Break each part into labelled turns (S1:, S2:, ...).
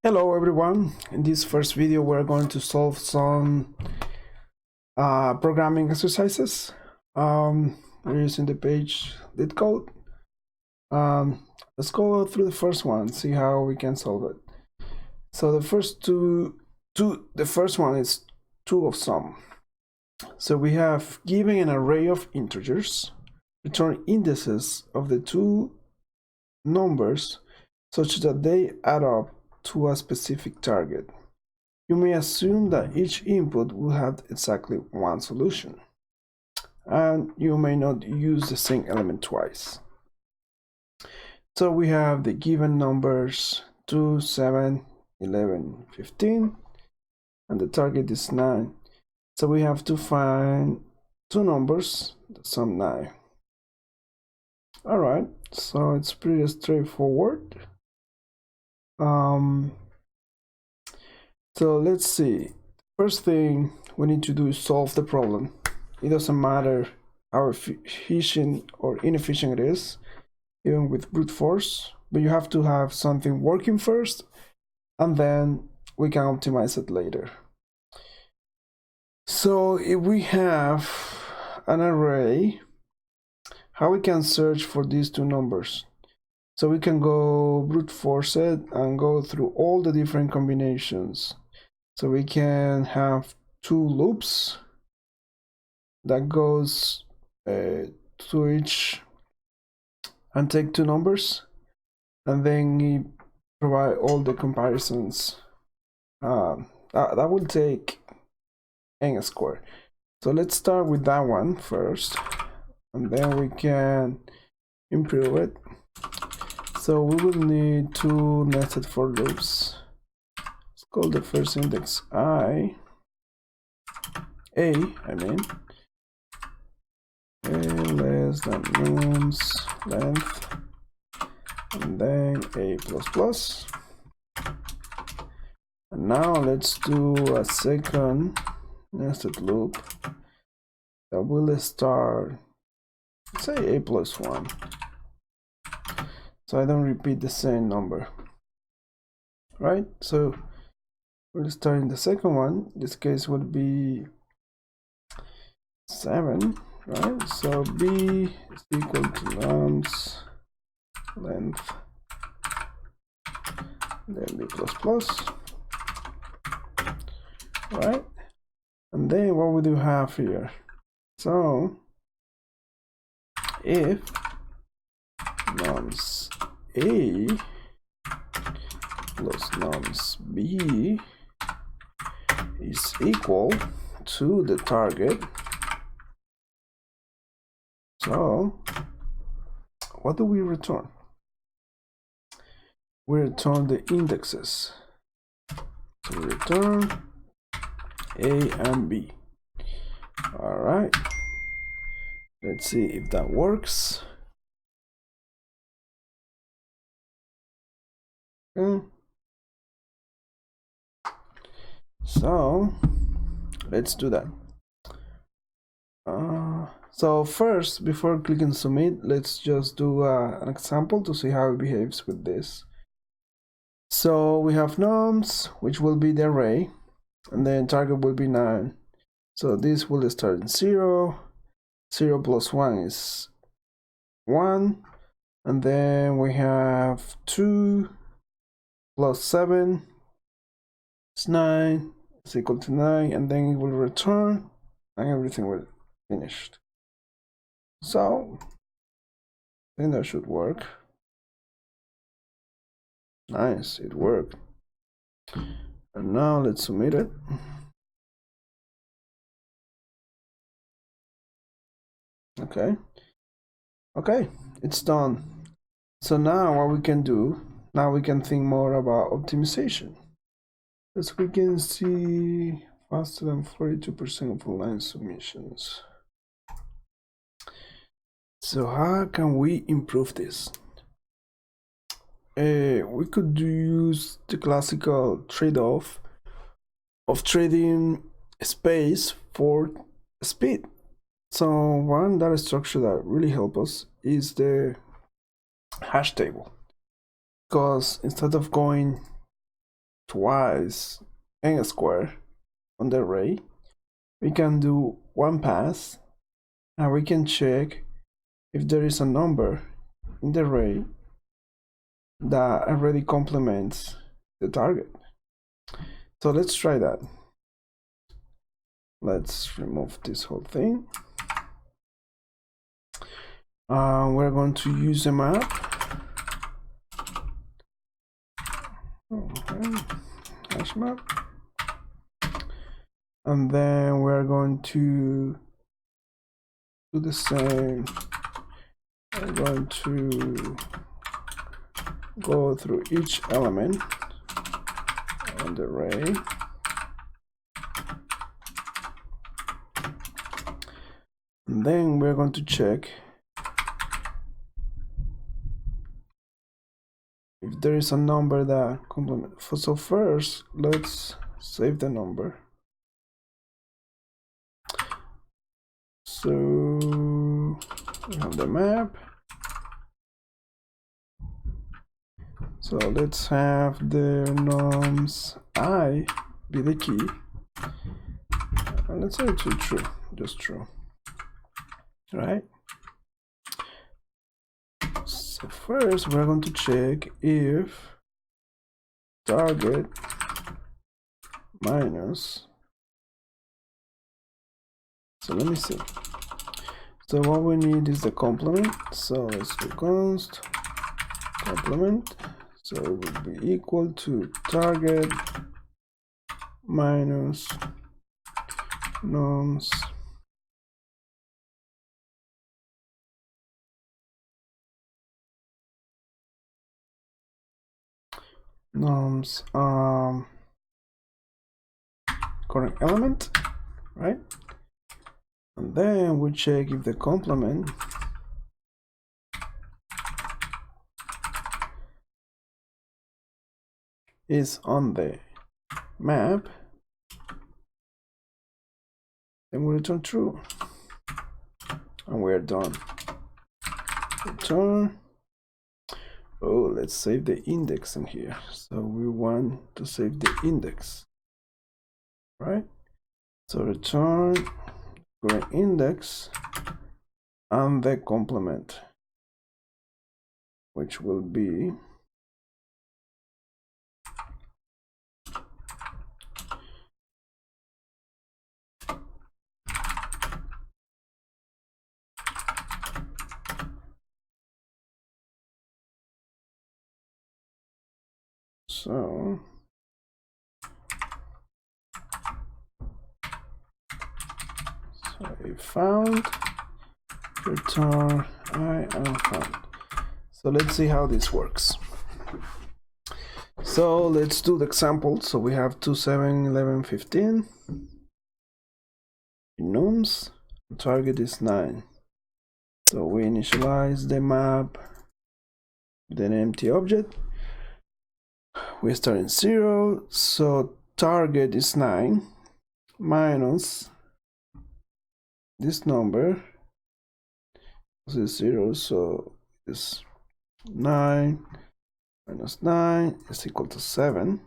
S1: Hello everyone, in this first video we're going to solve some programming exercises. We're using the page LeetCode. Let's go through the first one, see how we can solve it. So the first one is 2 of sum. So we have given an array of integers, return indices of the two numbers such that they add up to a specific target. You may assume that each input will have exactly one solution, and you may not use the same element twice. So we have the given numbers 2, 7, 11, 15, and the target is 9. So we have to find two numbers that sum 9. Alright, so it's pretty straightforward. So let's see. First thing we need to do is solve the problem. It doesn't matter how efficient or inefficient it is, even with brute force, but you have to have something working first, and then we can optimize it later. So if we have an array, how we can search for these two numbers? So we can go brute force it and go through all the different combinations. So we can have 2 loops that goes to each and take 2 numbers, and then provide all the comparisons. That will take n squared. So let's start with that one first, and then we can improve it. So we will need 2 nested for loops. Let's call the first index a less than nums length, and then a plus plus. And now let's do a second nested loop that will start, say, a plus 1, so I don't repeat the same number, right? So we'll start in the second one. This case would be 7, right? So b is equal to nums length, then b plus plus, right? And then what we do have here, so if nums a plus nums b is equal to the target, so what do we return? We return the indexes. So we return a and b. All right, let's see if that works. So let's do that. So first, before clicking submit, let's just do an example to see how it behaves with this. So we have nums, which will be the array, and then target will be 9. So this will start in 0. 0 plus 1 is 1, and then we have 2 plus 7 is 9, is equal to 9, and then it will return, and everything will be finished. So I think that should work. Nice, it worked. And now let's submit it. Okay, it's done. So now what we can do, now we can think more about optimization. As we can see, faster than 42% of online submissions. So how can we improve this? We could use the classical trade-off of trading space for speed. So one data structure that really helps us is the HashTable, because instead of going twice n squared on the array, we can do one pass and we can check if there is a number in the array that already complements the target. So let's try that. Let's remove this whole thing. We're going to use a map. Okay. Hash map. And then we're going to do the same. We're going to go through each element on the array. And then we're going to check if there is a number that complements. So first, let's save the number. So we have the map. So let's have the nums I be the key. And let's say to true, just true. Right? So first we're going to check if target minus. So let me see. So what we need is the complement. So let's do const complement. So it would be equal to target minus nums current element, right? And then we check if the complement is on the map, then we return true, and we're done. Return. Oh, let's save the index in here. So we want to save the index, right? So return current index and the complement, which will be so if found, return I am found. So let's see how this works. So let's do the example. So we have 2, 7, 11, 15 nums. Target is 9. So we initialize the map with an empty object. We start in 0. So target is 9 minus this number. This is 0. So it's 9 minus 9 is equal to 7.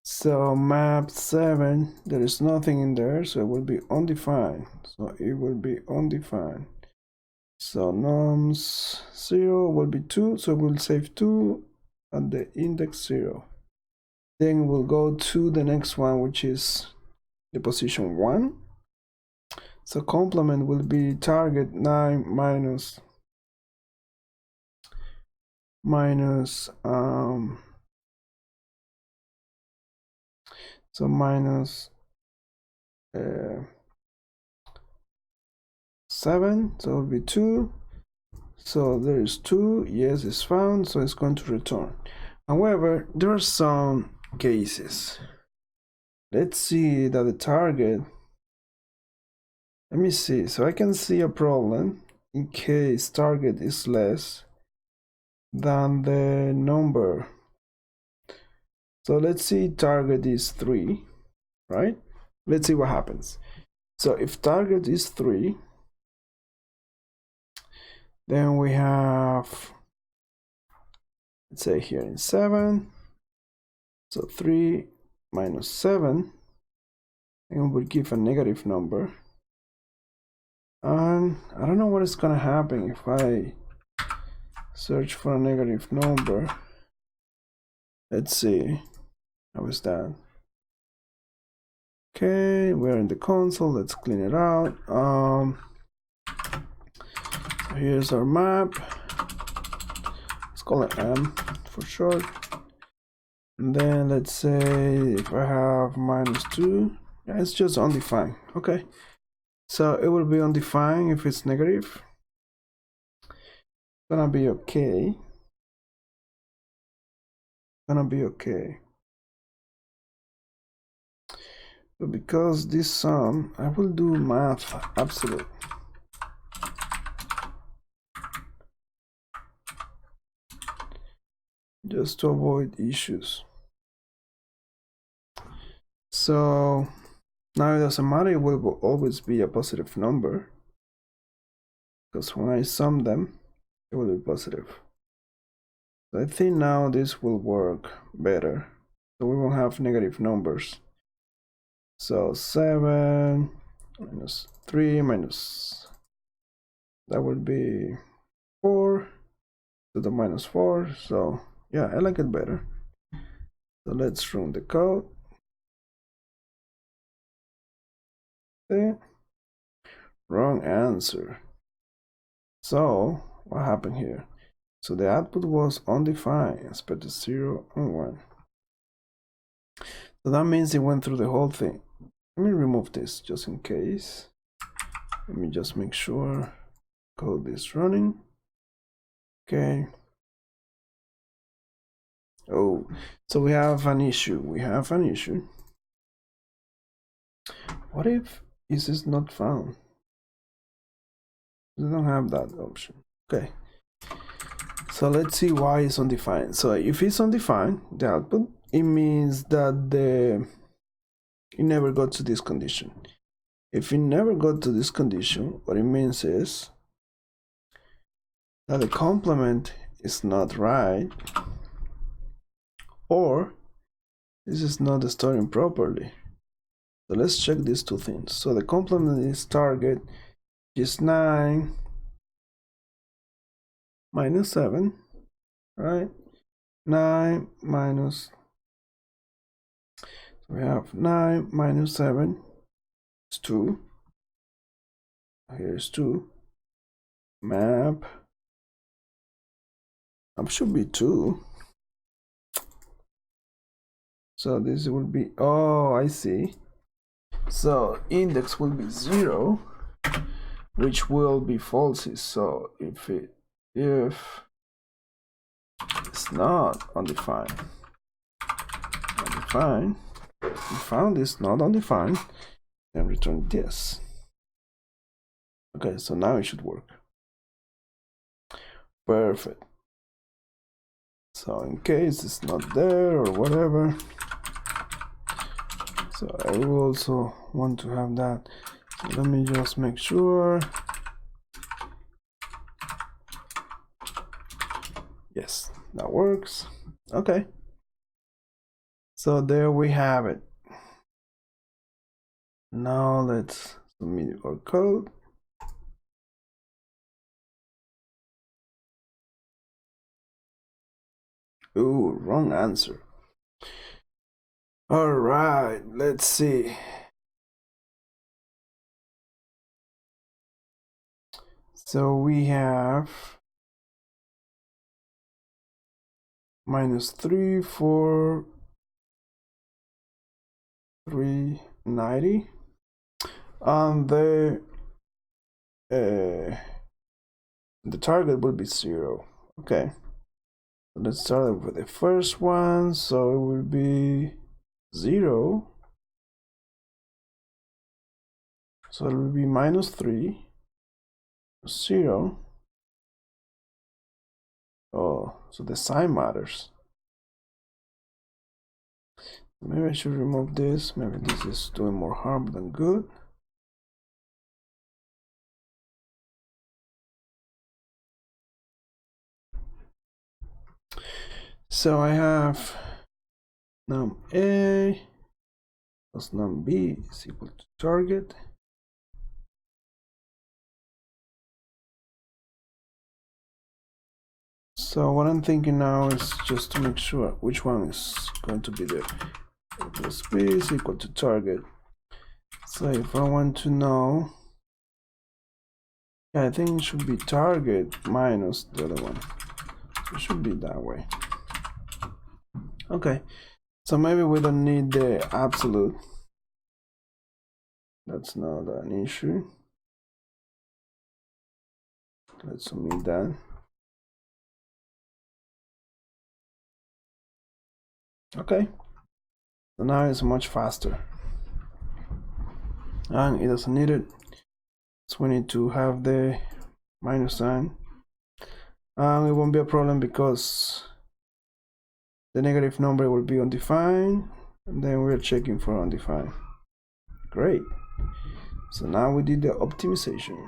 S1: So map 7, there is nothing in there, so it will be undefined. So it will be undefined. So nums 0 will be 2, so we'll save 2 at the index 0. Then we'll go to the next one, which is the position 1. So complement will be target 9 minus so minus 7, so it will be 2. So there is 2, yes, it's found, so it's going to return. However, there are some cases. Let's see that the target, let me see, so I can see a problem in case target is less than the number. So let's see target is 3, right? Let's see what happens. So if target is 3, then we have, let's say here in 7, So 3 minus 7, and it will give a negative number. And I don't know what is gonna happen if I search for a negative number. Let's see. How is that? Okay, we're in the console. Let's clean it out. Here's our map. Let's call it M for short. And then let's say if I have -2, yeah, it's just undefined. Okay, so it will be undefined if it's negative. Gonna be okay. Gonna be okay. But because this sum, I will do math absolute. Just to avoid issues. So now it doesn't matter, it will always be a positive number, because when I sum them, it will be positive. So I think now this will work better. So we won't have negative numbers. So 7 minus 3 minus, that would be 4 to the -4. So yeah, I like it better. So let's run the code. Okay. Wrong answer. So what happened here? So the output was undefined, expected 0 and 1. So that means it went through the whole thing. Let me remove this just in case. Let me just make sure code is running. Okay. Oh, so we have an issue. What if this is not found? We don't have that option. Okay. So let's see why it's undefined. So if it's undefined, the output, it means that it never got to this condition. If it never got to this condition, what it means is that the complement is not right, or this is not storing properly. So let's check these two things. So the complement is target is 9 minus 7, right? 9 minus, so we have 9 minus 7 is 2. Here's 2. Map should be 2. So this will be, oh, I see. So index will be 0, which will be false. So if it's not undefined, we found this not undefined, then return this. Okay, so now it should work. Perfect. So in case it's not there or whatever, so I will also want to have that. So let me just make sure. Yes, that works. Okay. So there we have it. Now let's submit our code. Ooh, wrong answer. All right, let's see. So we have -3, 4, 390, and the target will be 0. Okay, so let's start with the first one. So it will be 0. So it will be -3, 0. Oh, so the sign matters. Maybe I should remove this. Maybe this is doing more harm than good. So I have num A plus num B is equal to target. So what I'm thinking now is just to make sure which one is going to be there. A plus B is equal to target. So if I want to know, yeah, I think it should be target minus the other one. So it should be that way. Okay, so maybe we don't need the absolute. That's not an issue. Let's omit that. Okay, so now it's much faster. And it doesn't need it. So we need to have the minus sign. And it won't be a problem because the negative number will be undefined. And then we're checking for undefined. Great. So now we did the optimization.